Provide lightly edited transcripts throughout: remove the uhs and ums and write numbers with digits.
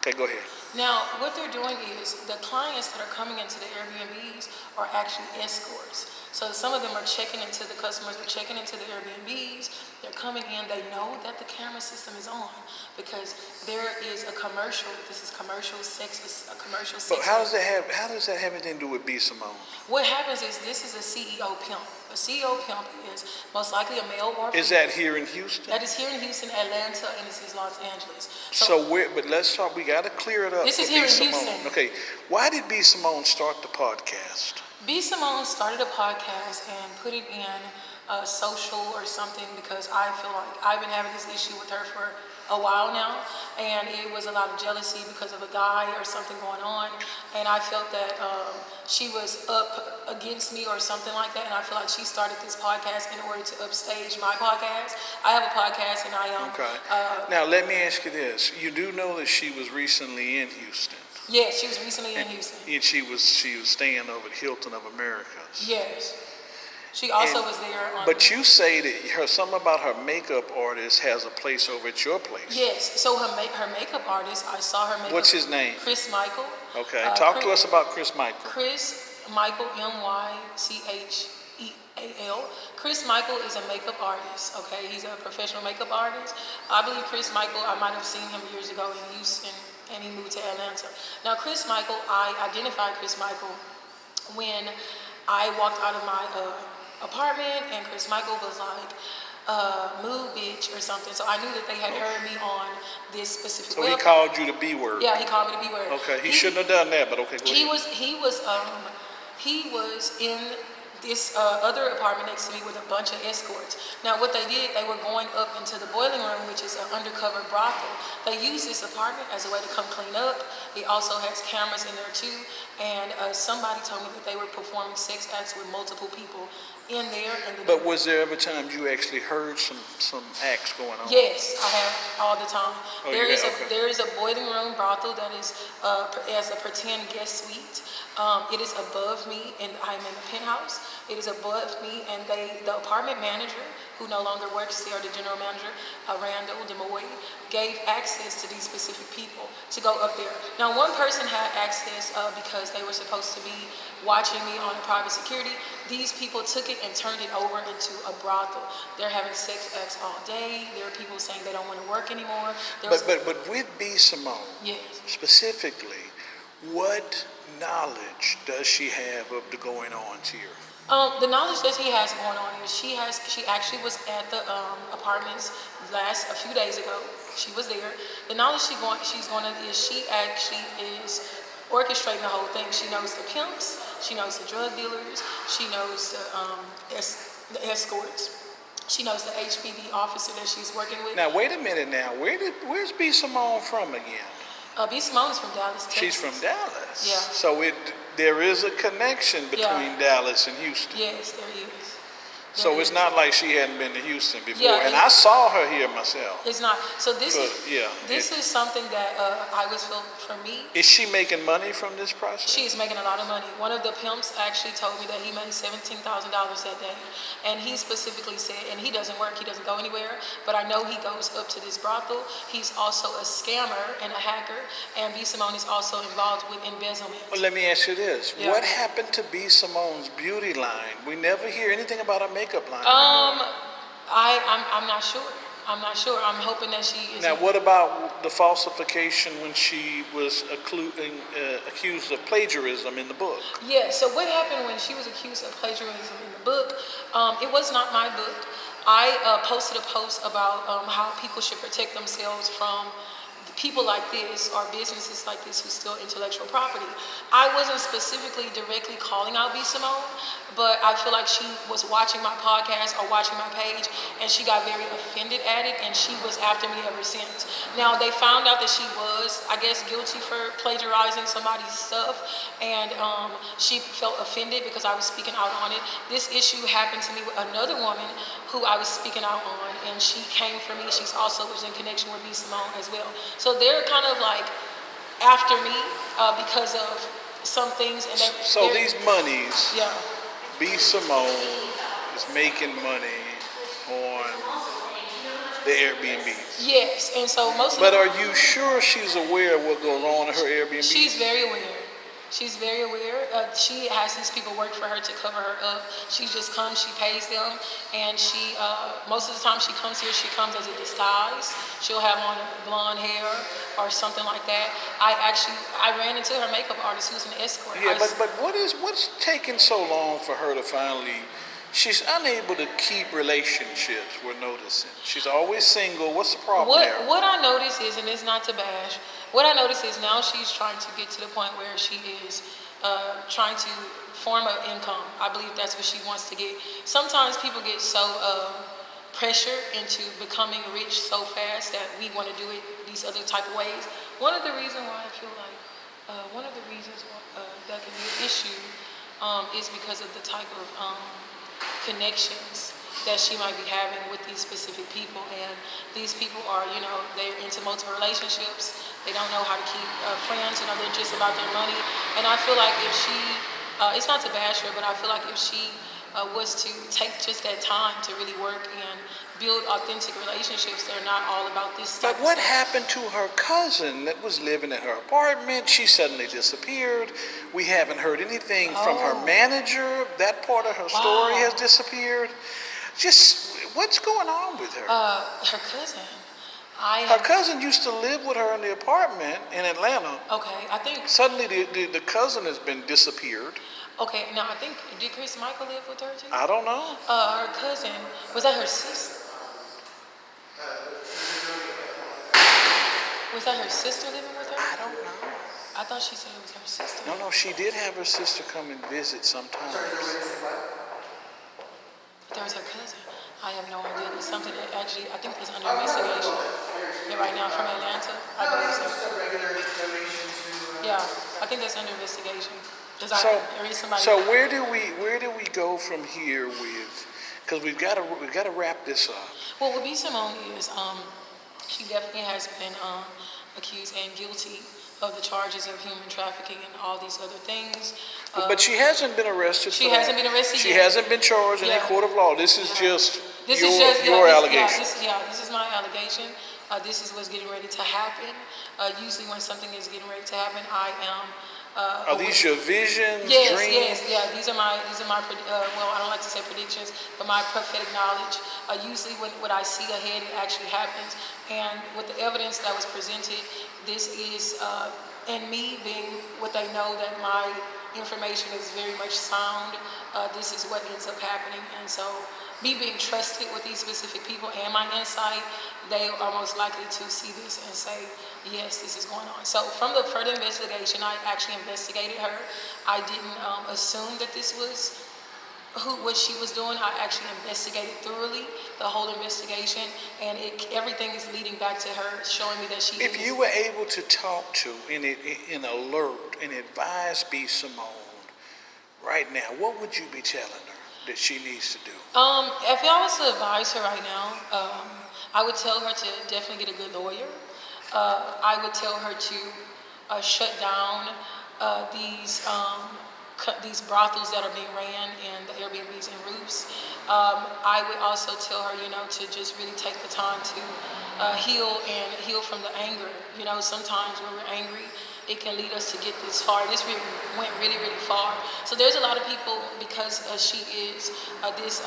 Okay, go ahead. Now, what they're doing is the clients that are coming into the Airbnbs are actually escorts. So some of them are checking into the customers, are checking into the Airbnbs, they're coming in, they know that the camera system is on because there is a commercial, this is commercial sex, a commercial sex. But how does that have anything to do with B.Simone? What happens is this is a CEO pimp. A CEO pimp is most likely a male or female. Is that here in Houston? That is here in Houston, Atlanta, and this is Los Angeles. But let's talk, we got to clear it up. This is here in Houston. Okay, why did B.Simone start the podcast? B.Simone started a podcast and put it in social or something because I feel like I've been having this issue with her for a while now, and it was a lot of jealousy because of a guy or something going on, and I felt that she was up against me or something like that, and I feel like she started this podcast in order to upstage my podcast. I have a podcast, and I am. Okay. Now let me ask you this: you do know that she was recently in Houston? Yes, she was recently in Houston. And she was staying over at Hilton of Americas. Yes. She also was there on. But you say that something about her makeup artist has a place over at your place. Yes. So her makeup artist, I saw her makeup. What's his name? Chris Michael. Okay. Talk to us about Chris Michael. Chris Michael, Mycheal. Chris Michael is a makeup artist. Okay, he's a professional makeup artist. I believe Chris Michael. I might have seen him years ago in Houston, and he moved to Atlanta. Now, Chris Michael, I identified Chris Michael when I walked out of my apartment, and Chris Michael was like, move bitch or something. So I knew that they had heard me on this specific So he called you the B word? Yeah, he called me the B word. Okay, he shouldn't have done that, but okay, go ahead. He was in this other apartment next to me with a bunch of escorts. Now what they did, they were going up into the boiling room, which is an undercover brothel. They used this apartment as a way to come clean up. It also has cameras in there too. And somebody told me that they were performing sex acts with multiple people in there. But was there ever times you actually heard some acts going on? Yes, I have all the time. Oh, there is a boiling room brothel that is as a pretend guest suite. It is above me, and I'm in the penthouse. It is above me, and the apartment manager, who no longer works there, the general manager, Randall DeMoy, gave access to these specific people to go up there. Now, one person had access because they were supposed to be watching me on private security. These people took it and turned it over into a brothel. They're having sex acts all day. There are people saying they don't want to work anymore. But with B.Simone, yes, specifically, what knowledge does she have of the going on here? The knowledge that she has going on is she actually was at the apartments a few days ago. She was there. The knowledge she's going to is she actually is orchestrating the whole thing. She knows the pimps, she knows the drug dealers, she knows the escorts, she knows the HPD officer that she's working with. Now wait a minute. Now where's B.Simone from again? B.Simone is from Dallas, Texas. She's from Dallas. Yeah. So there is a connection between Dallas and Houston. Yes, there is. So it's not like she hadn't been to Houston before. Yeah, and I saw her here myself. It's not. So this is something that I was feel for me. Is she making money from this process? She's making a lot of money. One of the pimps actually told me that he made $17,000 that day. And he specifically said, and he doesn't work, he doesn't go anywhere, but I know he goes up to this brothel. He's also a scammer and a hacker, and B.Simone is also involved with embezzlement. Well, let me ask you this. Yeah. What happened to B.Simone's beauty line? We never hear anything about her makeup line. I'm not sure. I'm not sure. I'm hoping that she is. Now, what about the falsification when she was accused of plagiarism in the book? Yeah, so what happened when she was accused of plagiarism in the book? It was not my book. I posted a post about how people should protect themselves from people like this or businesses like this who steal intellectual property. I wasn't specifically directly calling out B.Simone, but I feel like she was watching my podcast or watching my page, and she got very offended at it, and she was after me ever since. Now, they found out that she was, I guess, guilty for plagiarizing somebody's stuff, and she felt offended because I was speaking out on it. This issue happened to me with another woman who I was speaking out on, and she came for me. She's also was in connection with B.Simone as well. So they're kind of like after me because of some things. And so these monies, yeah. B.Simone is making money on the Airbnbs. Yes, and so most of But the, are you sure she's aware of what goes on in her Airbnb? she's very aware. She's very aware. She has these people work for her to cover her up. She just comes, she pays them, and she most of the time she comes here, she comes as a disguise. She'll have on blonde hair or something like that. I ran into her makeup artist who's an escort. Yeah, but what's taking so long for her to finally? She's unable to keep relationships. We're noticing she's always single. What's the problem there? What I notice is, and it's not to bash, what I notice is now she's trying to get to the point where she is trying to form an income. I believe that's what she wants to get. Sometimes people get so pressured into becoming rich so fast that we want to do it these other type of ways. One of the reasons why I feel like that can be an issue is because of the type of connections that she might be having with these specific people, and these people are, they're into multiple relationships. They don't know how to keep friends. They're just about their money. And I feel like if she, it's not to bash her, but I feel like if she was to take just that time to really work and build authentic relationships, they're not all about this type But of what stuff. happened to her cousin that was living in her apartment? She suddenly disappeared. We haven't heard anything from her manager. That part of her story has disappeared. Just what's going on with her? Her cousin. Her cousin used to live with her in the apartment in Atlanta. Okay, I think. Suddenly the cousin has been disappeared. Okay, now I think, did Chris Michael live with her too? I don't know. Her cousin, was that her sister? Was that her sister living with her? I don't know. I thought she said it was her sister. No, she did have her sister come and visit sometimes. There was her cousin. I have no idea. It's something that actually, I think is under investigation. Yeah, right now from Atlanta. I believe so. Yeah, I think that's under investigation. So where do we go from here with? Because we've got to wrap this up. Well, what B.Simone is, she definitely has been accused and guilty of the charges of human trafficking and all these other things. But she hasn't been arrested. She hasn't been arrested She yet. hasn't been charged in a court of law. This is just your allegation. This is my allegation. This is what's getting ready to happen. Usually when something is getting ready to happen, I am. Are these your visions, yes, dreams? Yes. These are my well, I don't like to say predictions, but my prophetic knowledge. Usually when what I see ahead, it actually happens. And with the evidence that was presented, this is, and me being what they know that my information is very much sound, this is what ends up happening. And so me being trusted with these specific people and my insight, they are most likely to see this and say, yes, this is going on. So from the further investigation, I actually investigated her. I didn't assume that this was what she was doing. I actually investigated thoroughly the whole investigation, and everything is leading back to her showing me that she If you were able to talk to and alert and advise B.Simone right now, what would you be telling her that she needs to do? If I was to advise her right now, I would tell her to definitely get a good lawyer. I would tell her to shut down these brothels that are being ran in the Airbnbs and roofs. I would also tell her, to just really take the time to heal from the anger. Sometimes when we're angry, it can lead us to get this far. This went really, really far. So there's a lot of people, because she is this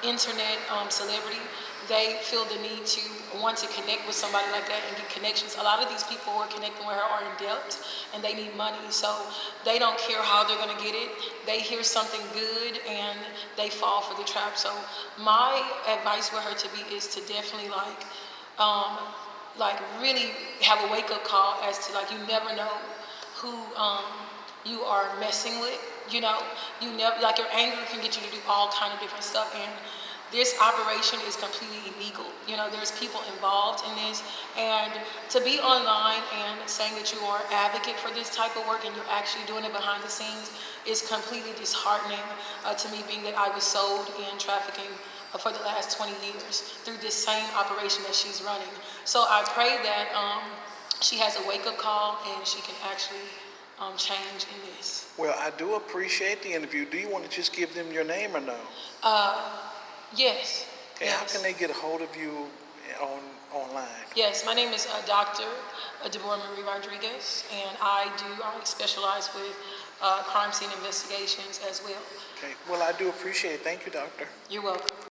internet celebrity, they feel the need to want to connect with somebody like that and get connections. A lot of these people who are connecting with her are in debt and they need money. So they don't care how they're going to get it. They hear something good and they fall for the trap. So my advice for her to be is to definitely really have a wake-up call as to you never know who you are messing with. You never, your anger can get you to do all kind of different stuff, and this operation is completely illegal. There's people involved in this, and to be online and saying that you are an advocate for this type of work and you're actually doing it behind the scenes is completely disheartening to me, being that I was sold in trafficking for the last 20 years through this same operation that she's running. So I pray that she has a wake-up call and she can actually change in this. Well, I do appreciate the interview. Do you want to just give them your name or no? Yes. Okay, Yes. how can they get a hold of you online? Yes, my name is Dr. Deborah Marie Rodriguez, and I specialize with crime scene investigations as well. Okay. Well, I do appreciate it. Thank you, doctor. You're welcome.